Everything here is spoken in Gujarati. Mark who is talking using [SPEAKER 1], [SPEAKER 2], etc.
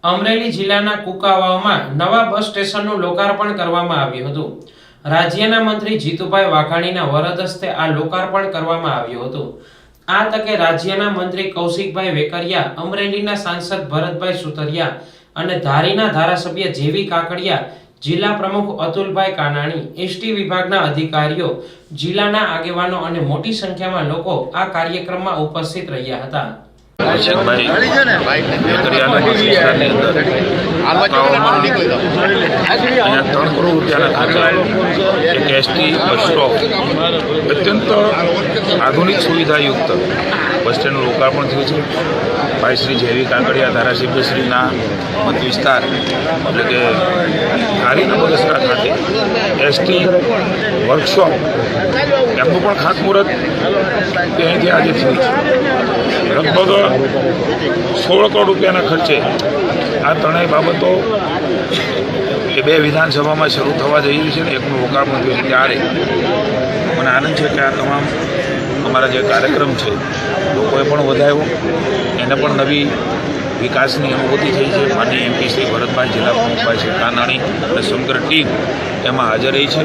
[SPEAKER 1] અમરેલી જિલ્લાના કુકાવાવમાં નવા બસ સ્ટેશનનું લોકાર્પણ કરવામાં આવ્યું હતું। રાજ્યના મંત્રી જીતુભાઈ વાઘાણીના વરદ હસ્તે આ લોકાર્પણ કરવામાં આવ્યું હતું। આ તકે રાજ્યના મંત્રી કૌશિકભાઈ વેકરિયા, અમરેલીના સાંસદ ભરતભાઈ સુતરિયા અને ધારીના ધારાસભ્ય જેવી કાકડિયા, જિલ્લા પ્રમુખ અતુલભાઈ કાનાણી, એસટી વિભાગના અધિકારીઓ, જિલ્લાના આગેવાનો અને મોટી સંખ્યામાં લોકો આ કાર્યક્રમમાં ઉપસ્થિત રહ્યા હતા।
[SPEAKER 2] અત્યંત આધુનિક સુવિધાયુક્ત બસ સ્ટેન્ડનું લોકાર્પણ થયું છે। ભાઈ શ્રી જેવી કાકડિયા ધારાસભ્યશ્રીના મત વિસ્તાર એટલે કે ધારીના બગસરા ખાતે એસટી વર્કશોપ એમનું પણ ખાતમુહૂર્ત ત્યાંથી આજે થયું છે। લગભગ 16 કરોડ રૂપિયાના ખર્ચે આ ત્રણેય બાબતો એ બે વિધાનસભામાં શરૂ થવા જઈ રહી છે ને એકનું લોકાર્પણ થયું છે। ત્યારે મને આનંદ છે કે આ તમામ અમારા જે કાર્યક્રમ છે લોકોએ પણ વધાર્યો, એને પણ નવી વિકાસની અનુભૂતિ થઈ છે। માનનીય એમપી શ્રી ભરતભાઈ, જિલ્લા પ્રમુખભાઈ શ્રી કાનાણી અને સમગ્ર ટીમ એમાં હાજર રહી છે।